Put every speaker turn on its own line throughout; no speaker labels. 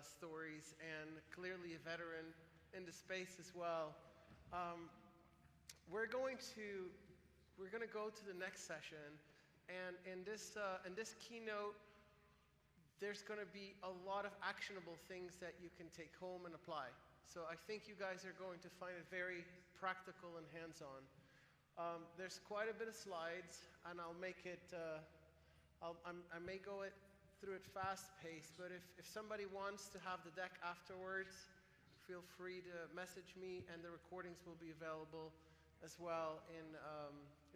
stories and clearly a veteran in the space as well. We're going to go to the next session, and in this keynote, there's going to be a lot of actionable things that you can take home and apply. So I think you guys are going to find it very practical and hands-on. There's quite a bit of slides, and I'll make it. I may go through it fast-paced, but if somebody wants to have the deck afterwards, feel free to message me, and the recordings will be available as well in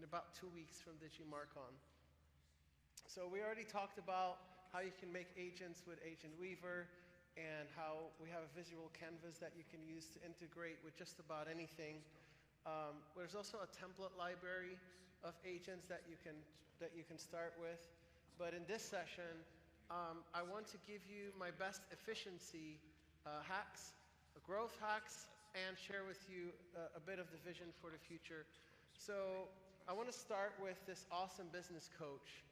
about 2 weeks from Digimarcon. So we already talked about how you can make agents with Agent Weaver, and how we have a visual canvas that you can use to integrate with just about anything. There's also a template library of agents that you can start with. But in this session, I want to give you my best efficiency hacks, growth hacks, and share with you a bit of the vision for the future. So I want to start with this awesome business coach.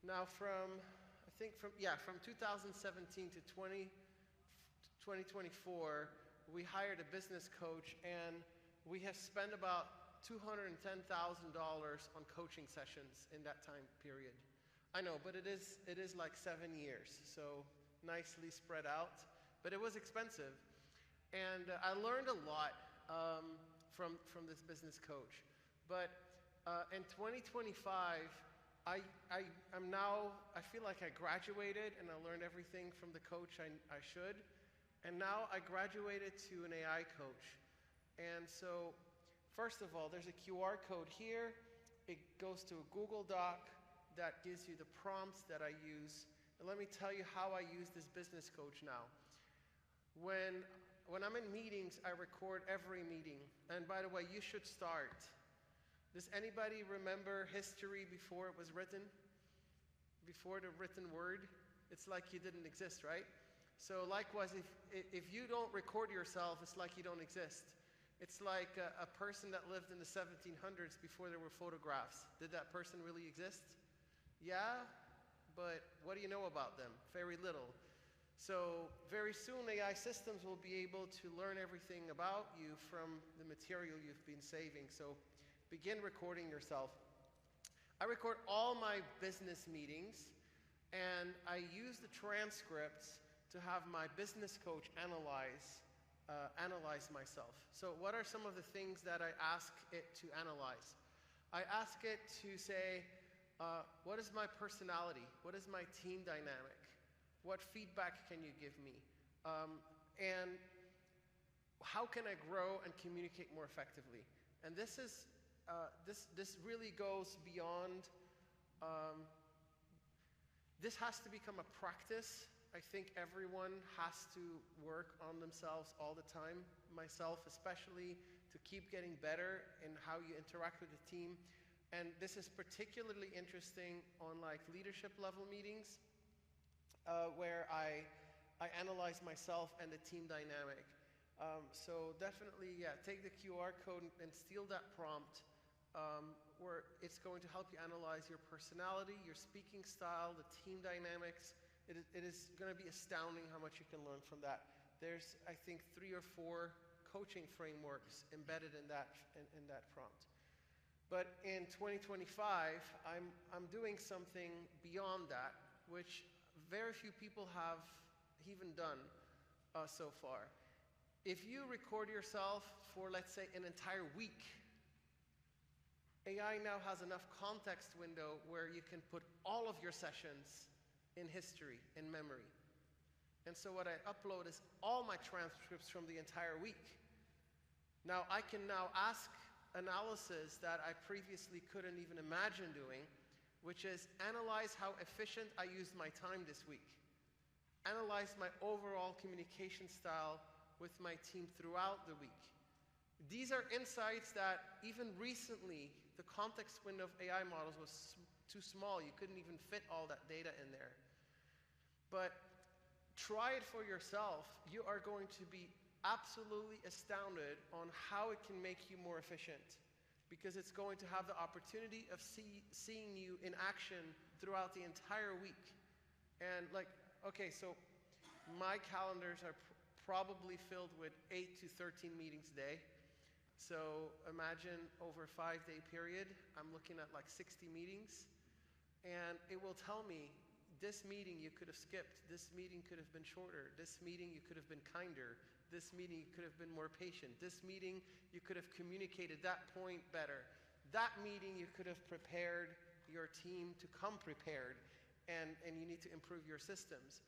Now from 2017 to 2024, we hired a business coach, and we have spent about $210,000 on coaching sessions in that time period. I know, but it is like 7 years, so nicely spread out. But it was expensive, and I learned a lot from this business coach. But in 2025, I feel like I graduated and I learned everything from the coach I should. And now I graduated to an AI coach. And so, first of all, there's a QR code here. It goes to a Google Doc that gives you the prompts that I use. And let me tell you how I use this business coach now. When I'm in meetings, I record every meeting. And by the way, you should start. Does anybody remember history before it was written? Before the written word? It's like you didn't exist, right? So likewise, if you don't record yourself, it's like you don't exist. It's like a person that lived in the 1700s before there were photographs. Did that person really exist? Yeah, but what do you know about them? Very little. So very soon AI systems will be able to learn everything about you from the material you've been saving. So begin recording yourself. I record all my business meetings, and I use the transcripts to have my business coach analyze myself. So what are some of the things that I ask it to analyze? I ask it to say, what is my personality? What is my team dynamic? What feedback can you give me? And how can I grow and communicate more effectively? And this is this really goes beyond. This has to become a practice. I think everyone has to work on themselves all the time, myself especially, to keep getting better in how you interact with the team. And this is particularly interesting on like leadership level meetings, where I analyze myself and the team dynamic. So definitely, yeah, take the QR code and steal that prompt, where it's going to help you analyze your personality, your speaking style, the team dynamics. It is going to be astounding how much you can learn from that. There's, I think, 3 or 4 coaching frameworks embedded in that prompt. But in 2025, I'm doing something beyond that, which very few people have even done so far. If you record yourself for, let's say, an entire week, AI now has enough context window where you can put all of your sessions in history, in memory. And so what I upload is all my transcripts from the entire week. Now I can now ask analysis that I previously couldn't even imagine doing, which is analyze how efficient I used my time this week. Analyze my overall communication style with my team throughout the week. These are insights that even recently, the context window of AI models was too small. You couldn't even fit all that data in there. But try it for yourself. You are going to be absolutely astounded on how it can make you more efficient, because it's going to have the opportunity of seeing you in action throughout the entire week. And like, okay, so My calendars are probably filled with 8 to 13 meetings a day. So imagine over a 5-day period, I'm looking at like 60 meetings. And it will tell me, this meeting you could have skipped, this meeting could have been shorter, this meeting you could have been kinder, this meeting you could have been more patient, this meeting you could have communicated that point better, that meeting you could have prepared your team to come prepared, and you need to improve your systems.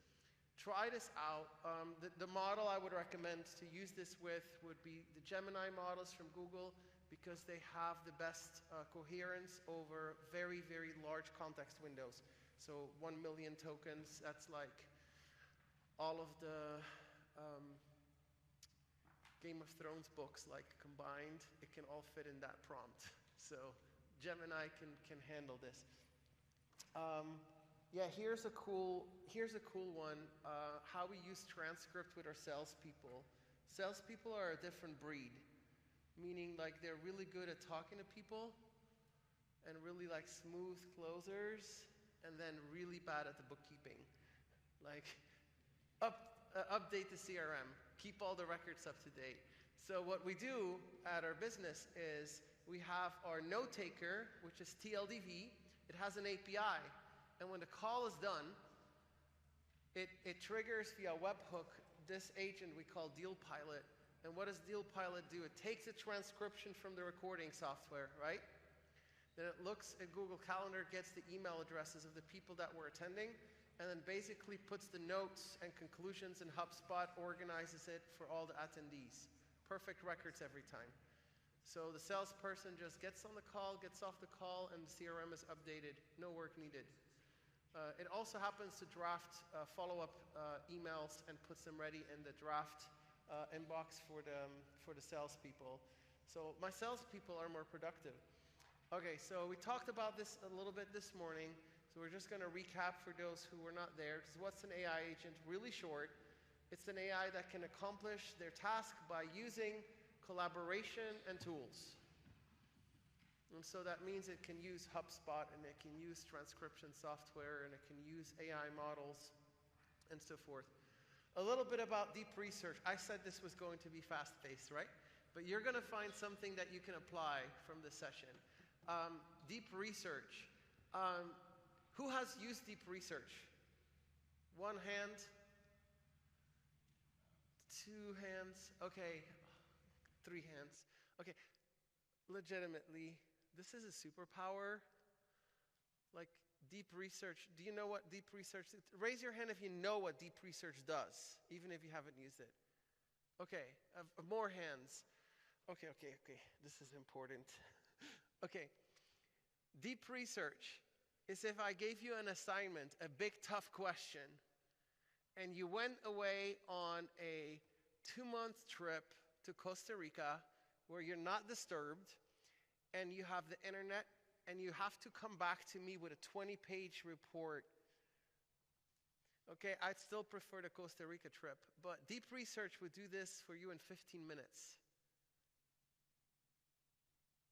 Try this out. The model I would recommend to use this with would be the Gemini models from Google, because they have the best coherence over very, very large context windows. So 1 million tokens, that's like all of the Game of Thrones books like combined. It can all fit in that prompt. So Gemini can handle this. Yeah, here's a cool one. How we use transcript with our salespeople. Salespeople are a different breed, meaning like they're really good at talking to people and really like smooth closers, and then really bad at the bookkeeping. Like update the CRM, keep all the records up to date. So what we do at our business is we have our note taker, which is TLDV. It has an API. And when the call is done, it triggers via webhook this agent we call Deal Pilot. And what does Deal Pilot do? It takes a transcription from the recording software, right? Then it looks at Google Calendar, gets the email addresses of the people that were attending, and then basically puts the notes and conclusions in HubSpot, organizes it for all the attendees. Perfect records every time. So the salesperson just gets on the call, gets off the call, and the CRM is updated. No work needed. It also happens to draft follow-up emails and puts them ready in the draft inbox for the salespeople. So my salespeople are more productive. Okay, so we talked about this a little bit this morning. So we're just going to recap for those who were not there. Because what's an AI agent? Really short. It's an AI that can accomplish their task by using collaboration and tools. And so that means it can use HubSpot, and it can use transcription software, and it can use AI models, and so forth. A little bit about deep research. I said this was going to be fast-paced, right? But you're going to find something that you can apply from this session. Deep research. Who has used deep research? One hand. 2 hands. Okay. 3 hands. Okay. Legitimately, this is a superpower. Like deep research. Do you know what deep research is? Raise your hand if you know what deep research does, even if you haven't used it. Okay. More hands. Okay. This is important. Okay. Deep research is if I gave you an assignment, a big tough question, and you went away on a 2-month trip to Costa Rica where you're not disturbed, and you have the internet, and you have to come back to me with a 20-page report. Okay, I'd still prefer the Costa Rica trip, but deep research would do this for you in 15 minutes.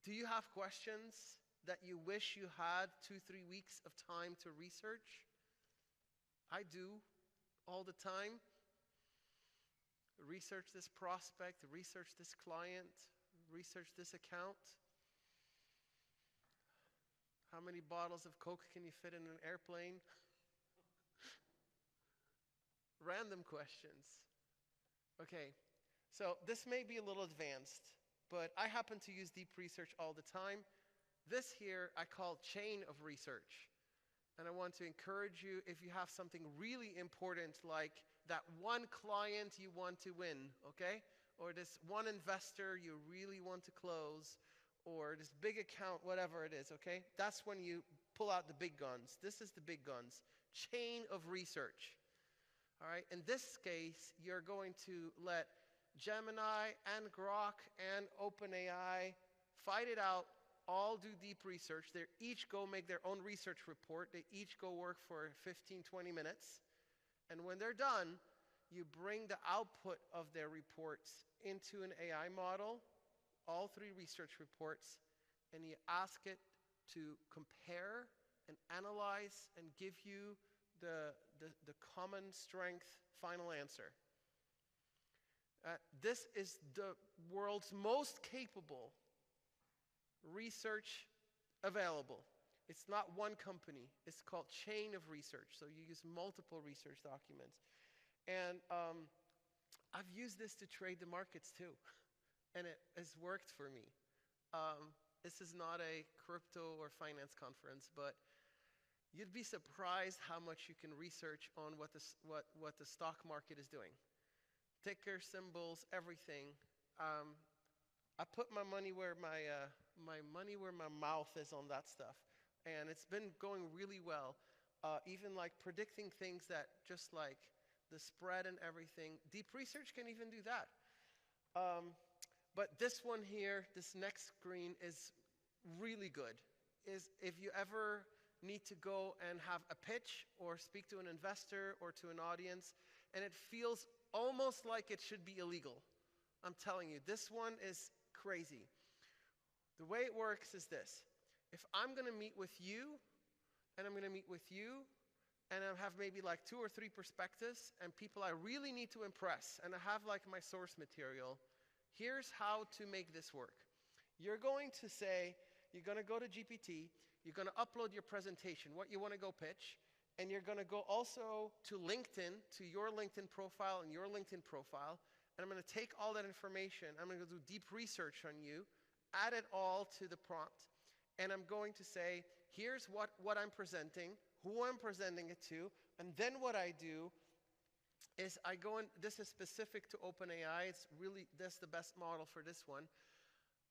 Do you have questions that you wish you had 2-3 weeks of time to research? I do, all the time. Research this prospect, research this client, research this account. How many bottles of Coke can you fit in an airplane? Random questions. Okay, so this may be a little advanced, but I happen to use deep research all the time. This here I call chain of research. And I want to encourage you, if you have something really important like that one client you want to win, okay? Or this one investor you really want to close, or this big account, whatever it is, okay? That's when you pull out the big guns. This is the big guns. Chain of research. All right? In this case, you're going to let Gemini and Grok and OpenAI fight it out, all do deep research. They each go make their own research report. They each go work for 15, 20 minutes. And when they're done, you bring the output of their reports into an AI model, all 3 research reports, and you ask it to compare and analyze and give you the common strength final answer. This is the world's most capable research available. It's not one company. It's called chain of research. So you use multiple research documents. And I've used this to trade the markets too. And it has worked for me. This is not a crypto or finance conference, but you'd be surprised how much you can research on what the stock market is doing. Ticker symbols, everything. I put my money where my mouth is on that stuff, and it's been going really well. Even like predicting things that just like the spread and everything. Deep research can even do that. But this one here, this next screen is really good. If you ever need to go and have a pitch or speak to an investor or to an audience, and it feels almost like it should be illegal. I'm telling you, this one is crazy. The way it works is this. If I'm going to meet with you, and I'm going to meet with you, and I have maybe like 2 or 3 perspectives, and people I really need to impress, and I have like my source material, here's how to make this work. You're going to say, you're going to go to GPT, you're going to upload your presentation, what you want to go pitch, and you're going to go also to LinkedIn, to your LinkedIn profile and your LinkedIn profile, and I'm going to take all that information, I'm going to do deep research on you, add it all to the prompt, and I'm going to say, here's what I'm presenting, who I'm presenting it to, and then what I do is I go in, this is specific to OpenAI, that's the best model for this one.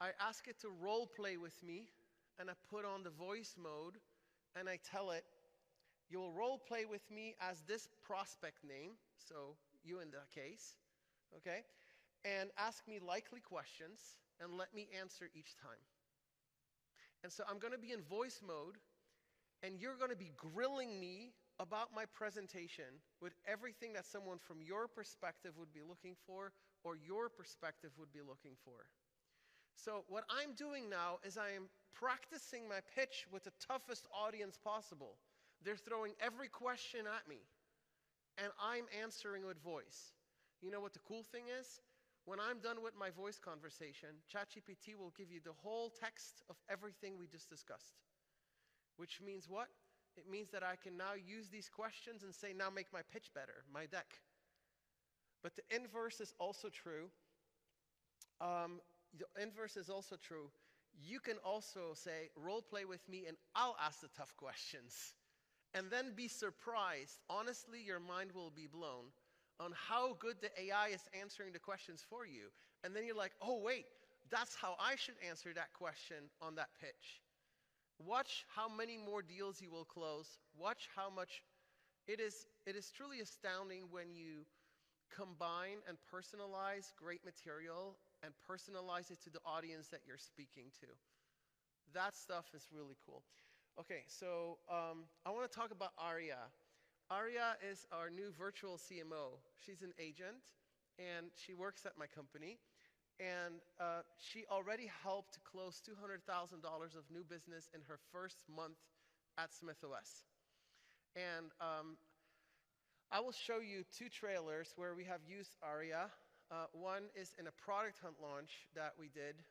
I ask it to role play with me, and I put on the voice mode, and I tell it, you'll role play with me as this prospect name, so you in that case, okay? And ask me likely questions, and let me answer each time. And so I'm going to be in voice mode, and you're going to be grilling me about my presentation with everything that someone from your perspective would be looking for, or your perspective would be looking for. So what I'm doing now is I am practicing my pitch with the toughest audience possible. They're throwing every question at me, and I'm answering with voice. You know what the cool thing is? When I'm done with my voice conversation, ChatGPT will give you the whole text of everything we just discussed. Which means what? It means that I can now use these questions and say, now make my pitch better, my deck. But the inverse is also true. The inverse is also true. You can also say, role play with me, and I'll ask the tough questions. And then be surprised. Honestly, your mind will be blown on how good the AI is answering the questions for you. And then you're like, oh, wait, that's how I should answer that question on that pitch. Watch how many more deals you will close. Watch how much. It is truly astounding when you combine and personalize great material and personalize it to the audience that you're speaking to. That stuff is really cool. Okay, so I want to talk about Aria. Aria is our new virtual CMO. She's an agent, and she works at my company. And she already helped close $200,000 of new business in her first month at SmithOS. And I will show you 2 trailers where we have used Aria. One is in a product hunt launch that we did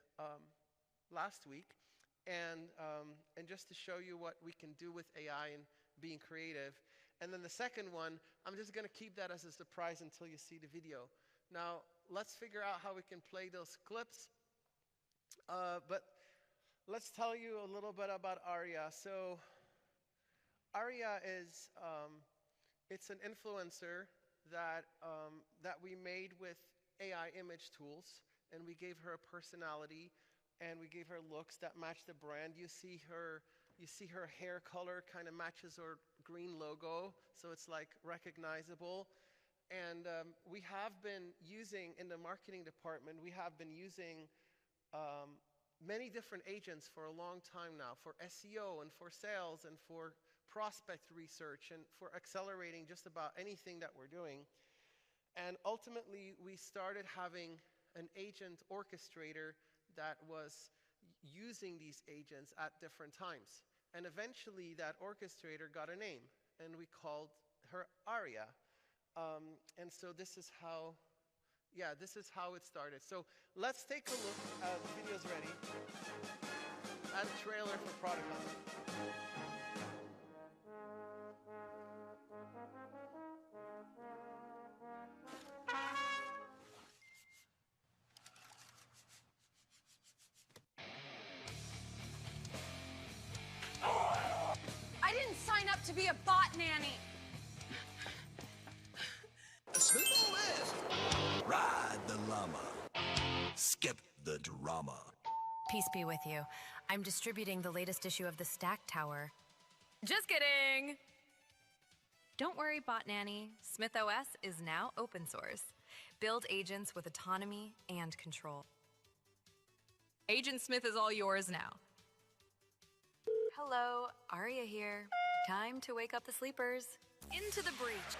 last week. And just to show you what we can do with AI and being creative. And then the second one, I'm just going to keep that as a surprise until you see the video. Now, let's figure out how we can play those clips. But let's tell you a little bit about Aria. So Aria is, it's an influencer that we made with AI image tools. And we gave her a personality. And we gave her looks that match the brand. You see her hair color kind of matches our green logo, so it's like recognizable. And we have been using, in the marketing department, we have been using many different agents for a long time now, for SEO and for sales and for prospect research and for accelerating just about anything that we're doing. And ultimately, we started having an agent orchestrator that was using these agents at different times. And eventually that orchestrator got a name, and we called her Aria. And so this is how, yeah, this is how it started. So let's take a look. The video's ready. At a trailer for Product Hunt.
I didn't sign up to be a bot nanny.
Smith OS. Ride the llama. Skip the drama.
Peace be with you. I'm distributing the latest issue of the Stack Tower. Just kidding! Don't worry, Bot Nanny. Smith OS is now open source. Build agents with autonomy and control. Agent Smith is all yours now. Hello, Aria here. Time to wake up the sleepers. Into the breach.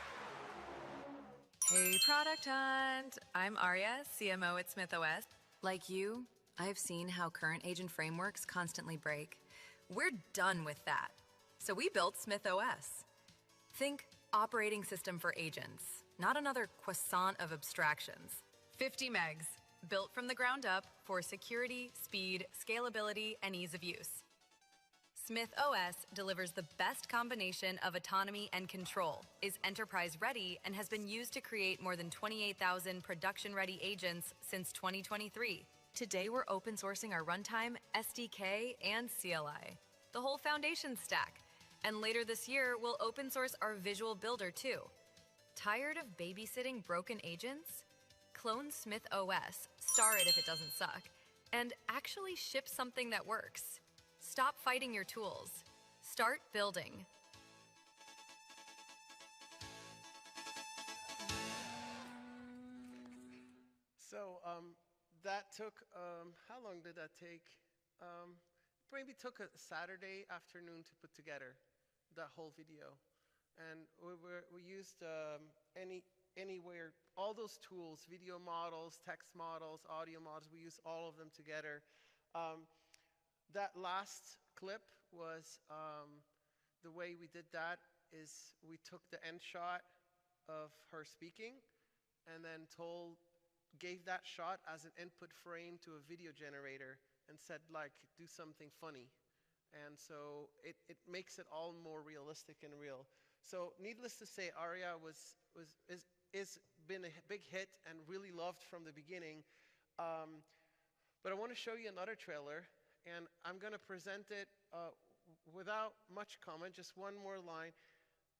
Hey, Product Hunt. I'm Aria, CMO at Smith OS. Like you, I've seen how current agent frameworks constantly break. We're done with that. So we built Smith OS. Think operating system for agents, not another croissant of abstractions. 50 megs, built from the ground up for security, speed, scalability, and ease of use. Smith OS delivers the best combination of autonomy and control, is enterprise ready, and has been used to create more than 28,000 production-ready agents since 2023. Today, we're open sourcing our runtime, SDK, and CLI, the whole foundation stack. And later this year, we'll open source our visual builder too. Tired of babysitting broken agents? Clone Smith OS, star it if it doesn't suck, and actually ship something that works. Stop fighting your tools. Start building.
So that took, how long did that take? Maybe took a Saturday afternoon to put together that whole video. And we used anywhere, all those tools, video models, text models, audio models, we used all of them together. That last clip was, the way we did that is we took the end shot of her speaking and then gave that shot as an input frame to a video generator and said, like, do something funny. And so it makes it all more realistic and real. So needless to say, Aria is been a big hit and really loved from the beginning. But I want to show you another trailer, and I'm going to present it without much comment, just one more line.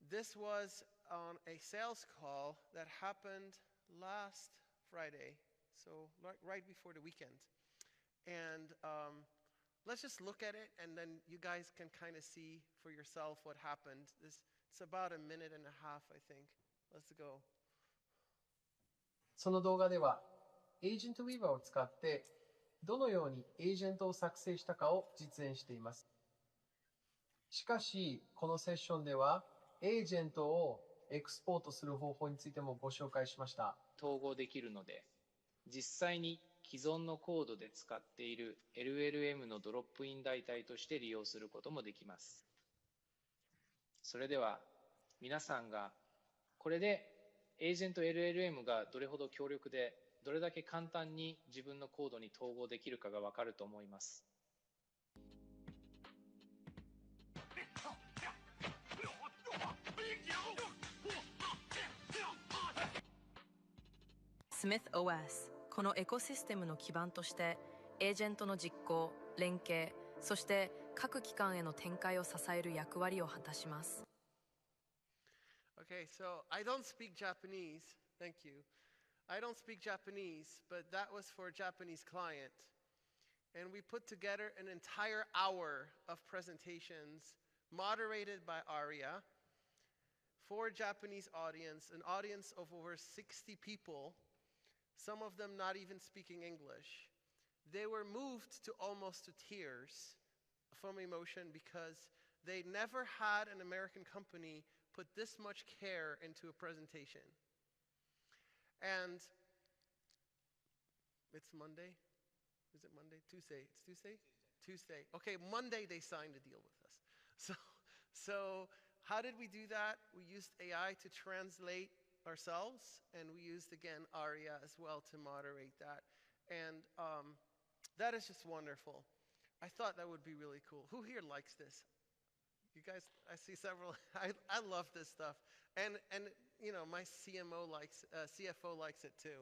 This was on a sales call that happened last Friday, so right before the weekend. And let's just look at it, and then you guys can kind of see for yourself what happened. It's about a minute and a half, I think. Let's go.
その動画では、エージェントウィーバーを使ってどのようにエージェントを作成したかを実演しています。しかし、このセッションでは、エージェントをエクスポートする方法についてもご紹介しました。
統合できるので、実際に既存のコードで使っている LLM のドロップイン代替として利用することもできます。それでは、皆さんがこれでエージェント LLM がどれほど強力で、どれだけ簡単に自分のコードに統合できるかがわかると思います。
Smith OS、このエコシステムの基盤として、エージェントの実行、連携、そして各機関への展開を支える役割を果たします。
Okay, so I don't speak Japanese. Thank you. I don't speak Japanese, but that was for a Japanese client. And we put together an entire hour of presentations moderated by Aria for a Japanese audience, an audience of over 60 people, some of them not even speaking English. They were moved to almost to tears from emotion because they never had an American company put this much care into a presentation. And it's Monday? Is it Monday? Tuesday? It's Tuesday? Tuesday. Okay, Monday they signed a deal with us. So how did we do that? We used AI to translate ourselves, and we used, again, Aria as well to moderate that. And that is just wonderful. I thought that would be really cool. Who here likes this? You guys, I see several. I love this stuff. And my CFO likes it too.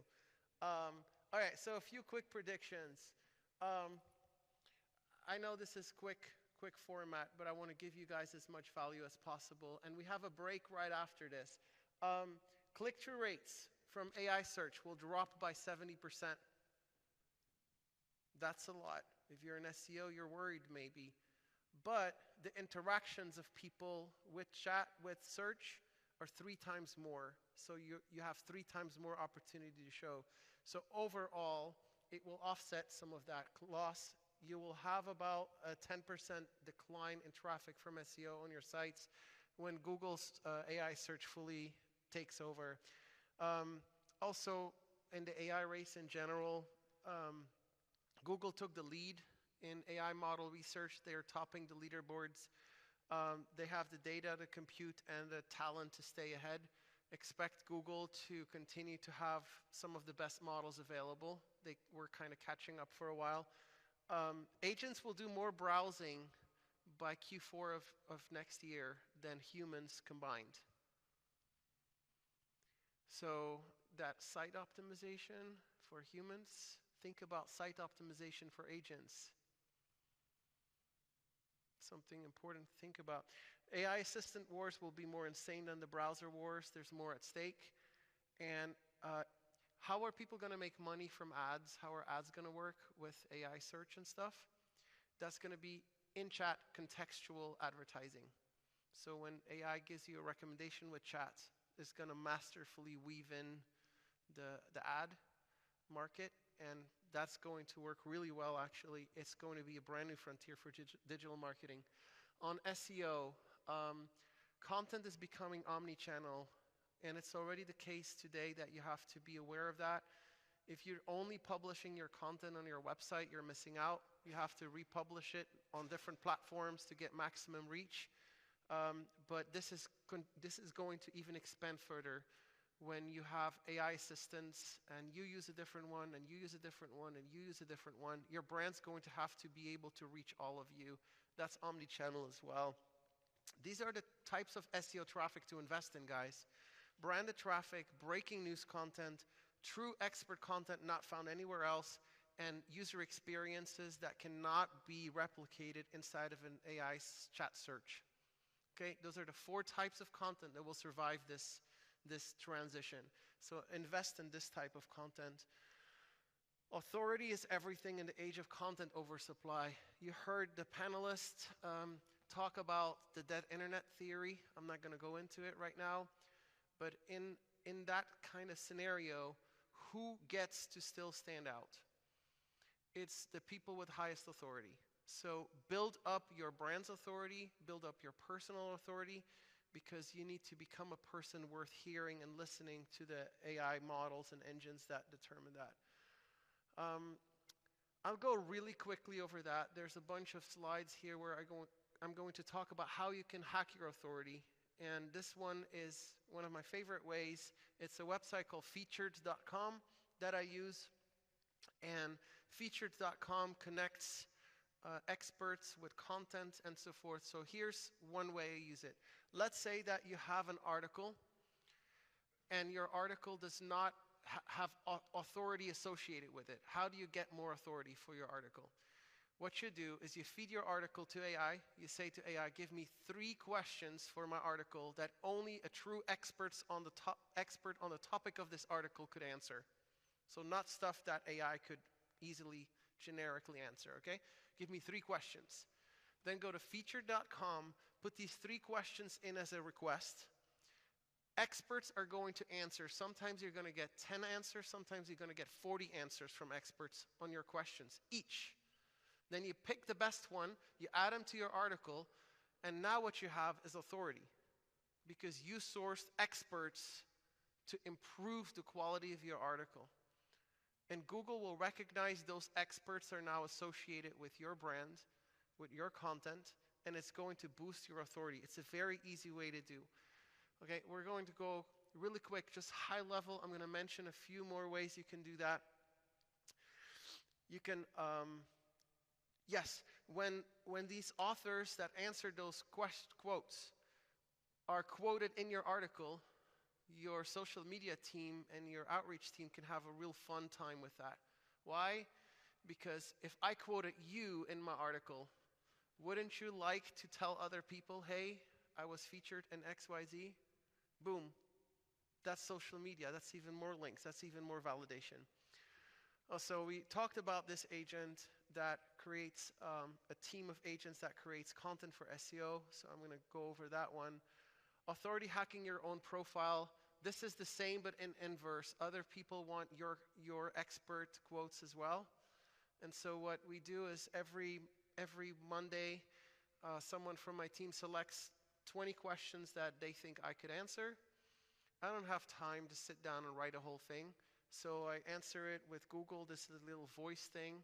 All right, so a few quick predictions. I know this is quick format, but I want to give you guys as much value as possible. And we have a break right after this. Click-through rates from AI search will drop by 70%. That's a lot. If you're an SEO, you're worried maybe. But the interactions of people with chat, with search, are 3 times more. So you have 3 times more opportunity to show. So overall, it will offset some of that loss. You will have about a 10% decline in traffic from SEO on your sites when Google's AI search fully takes over. Also, in the AI race in general, Google took the lead in AI model research. They are topping the leaderboards. They have the data to compute and the talent to stay ahead. Expect Google to continue to have some of the best models available. They were kind of catching up for a while. Agents will do more browsing by Q4 of next year than humans combined. So that site optimization for humans, think about site optimization for agents. Something important to think about. AI assistant wars will be more insane than the browser wars. There's more at stake. And how are people going to make money from ads? How are ads going to work with AI search and stuff? That's going to be in-chat contextual advertising. So when AI gives you a recommendation with chat, it's going to masterfully weave in the ad market, and that's going to work really well, actually. It's going to be a brand new frontier for digital marketing. On SEO, content is becoming omni-channel, and it's already the case today that you have to be aware of that. If you're only publishing your content on your website, you're missing out. You have to republish it on different platforms to get maximum reach. But this is going to even expand further. When you have AI assistants and you use a different one and you use a different one and you use a different one, your brand's going to have to be able to reach all of you. That's omni-channel as well. These are the types of SEO traffic to invest in, guys. Branded traffic, breaking news content, true expert content not found anywhere else, and user experiences that cannot be replicated inside of an AI chat search. Okay, those are the 4 types of content that will survive this transition. So invest in this type of content. Authority is everything in the age of content oversupply. You heard the panelists talk about the dead internet theory. I'm not going to go into it right now. But in that kind of scenario, who gets to still stand out? It's the people with highest authority. So build up your brand's authority, build up your personal authority, because you need to become a person worth hearing and listening to the AI models and engines that determine that. I'll go really quickly over that. There's a bunch of slides here where I'm going to talk about how you can hack your authority. And this one is one of my favorite ways. It's a website called featured.com that I use. And featured.com connects experts with content and so forth. So here's one way I use it. Let's say that you have an article and your article does not have authority associated with it. How do you get more authority for your article? What you do is you feed your article to AI. You say to AI, give me 3 questions for my article that only a true expert on the topic of this article could answer. So not stuff that AI could easily generically answer, okay? Give me 3 questions. Then go to featured.com, put these 3 questions in as a request. Experts are going to answer. Sometimes you're going to get 10 answers. Sometimes you're going to get 40 answers from experts on your questions each. Then you pick the best one, you add them to your article, and now what you have is authority, because you sourced experts to improve the quality of your article. And Google will recognize those experts are now associated with your brand, with your content, and it's going to boost your authority. It's a very easy way to do. Okay, we're going to go really quick, just high level, I'm going to mention a few more ways you can do that. You can, yes, when these authors that answered those quotes are quoted in your article, your social media team and your outreach team can have a real fun time with that. Why? Because if I quoted you in my article, wouldn't you like to tell other people, hey, I was featured in XYZ? Boom. That's social media. That's even more links. That's even more validation. Also, we talked about this agent that creates a team of agents that creates content for SEO. So I'm going to go over that one. Authority hacking your own profile. This is the same, but in inverse. Other people want your expert quotes as well. And so what we do is every Monday, someone from my team selects 20 questions that they think I could answer. I don't have time to sit down and write a whole thing. So I answer it with Google. This is a little voice thing.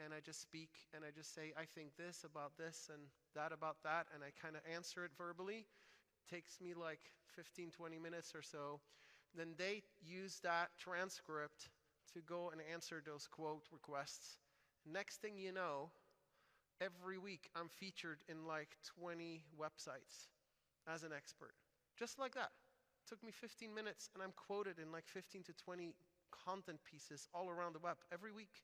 And I just speak and I just say, I think this about this and that about that. And I kind of answer it verbally. It takes me like 15, 20 minutes or so. Then they use that transcript to go and answer those quote requests. Next thing you know, every week I'm featured in like 20 websites as an expert. Just like that. It took me 15 minutes and I'm quoted in like 15 to 20 content pieces all around the web every week.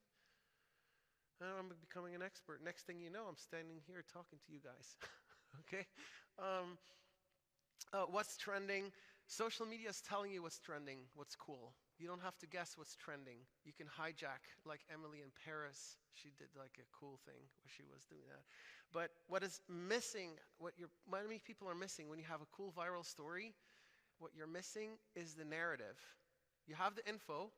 And I'm becoming an expert. Next thing you know, I'm standing here talking to you guys. Okay? What's trending? Social media is telling you what's trending, what's cool. You don't have to guess what's trending. You can hijack, like Emily in Paris. She did like a cool thing where she was doing that. But what is missing, what many people are missing when you have a cool viral story, what you're missing is the narrative. You have the info.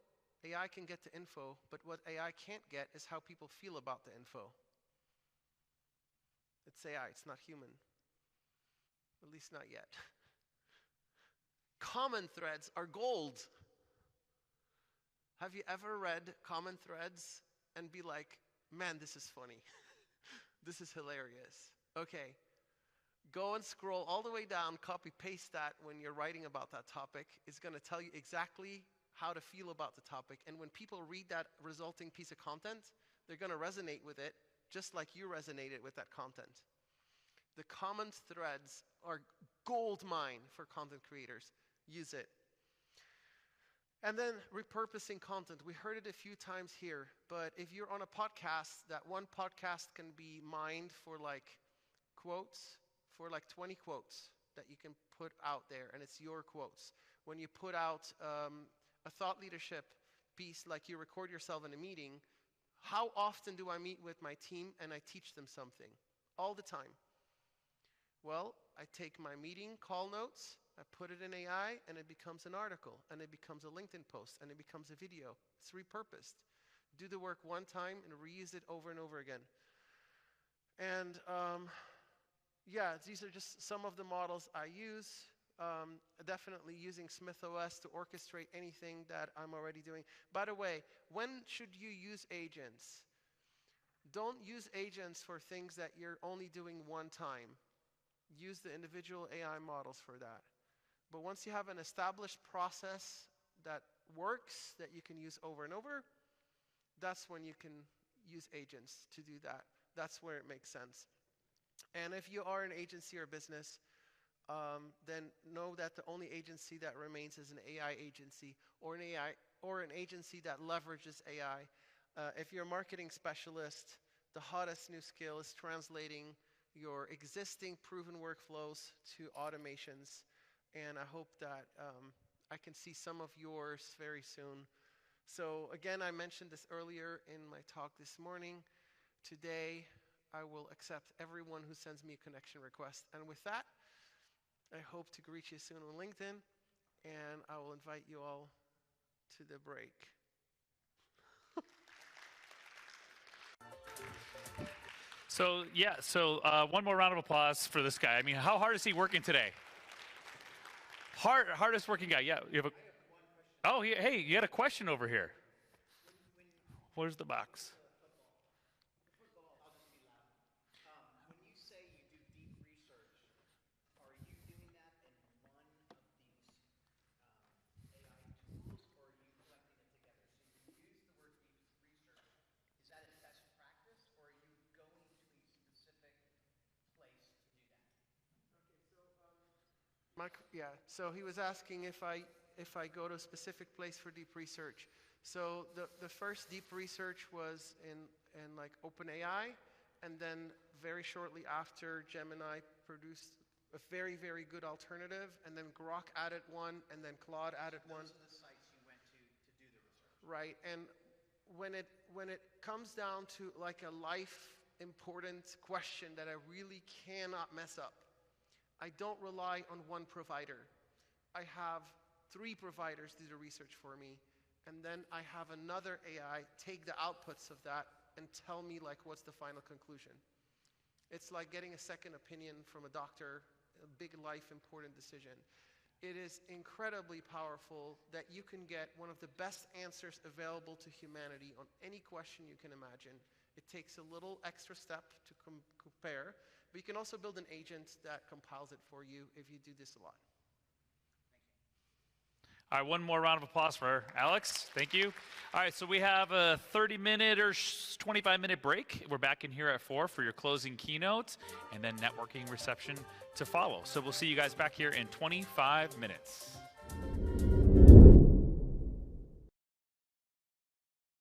AI can get the info, but what AI can't get is how people feel about the info. It's AI, it's not human. At least not yet. Common threads are gold. Have you ever read common threads and be like, man, this is funny. This is hilarious. Okay. Go and scroll all the way down, copy paste that when you're writing about that topic. It's going to tell you exactly how to feel about the topic. And when people read that resulting piece of content, they're going to resonate with it just like you resonated with that content. The common threads are gold mine for content creators. Use it. And then repurposing content. We heard it a few times here, but if you're on a podcast, that one podcast can be mined for like quotes, for like 20 quotes that you can put out there, and it's your quotes. When you put out a thought leadership piece, like you record yourself in a meeting, how often do I meet with my team and I teach them something? All the time. Well, I take my meeting call notes, I put it in AI, and it becomes an article, and it becomes a LinkedIn post, and it becomes a video. It's repurposed. Do the work one time and reuse it over and over again. And yeah, these are just some of the models I use. Definitely using SmithOS to orchestrate anything that I'm already doing. By the way, when should you use agents? Don't use agents for things that you're only doing one time. Use the individual AI models for that. But once you have an established process that works, that you can use over and over, that's when you can use agents to do that. That's where it makes sense. And if you are an agency or business, then know that the only agency that remains is an AI agency or an agency that leverages AI. If you're a marketing specialist, the hottest new skill is translating your existing proven workflows to automations. And I hope that I can see some of yours very soon. So again, I mentioned this earlier in my talk this morning. Today, I will accept everyone who sends me a connection request. And with that, I hope to greet you soon on LinkedIn, and I will invite you all to the break.
So one more round of applause for this guy. I mean, how hard is he working today? Hardest working guy. Yeah, you have a. Oh, hey, you had a question over here. Where's the box?
Yeah. So he was asking if I go to a specific place for deep research. So the first deep research was in like OpenAI, and then very shortly after, Gemini produced a very, very good alternative, and then Grok added one, and then Claude added one.
Those are the sites you went to do the research.
Right, and when it comes down to like a life important question that I really cannot mess up, I don't rely on one provider. I have 3 providers do the research for me, and then I have another AI take the outputs of that and tell me like what's the final conclusion. It's like getting a second opinion from a doctor, a big life important decision. It is incredibly powerful that you can get one of the best answers available to humanity on any question you can imagine. It takes a little extra step to compare, but you can also build an agent that compiles it for you if you do this a lot.
All right, one more round of applause for Alex. Thank you. All right, so we have a 30-minute or 25-minute break. We're back in here at 4 for your closing keynote, and then networking reception to follow. So we'll see you guys back here in 25 minutes.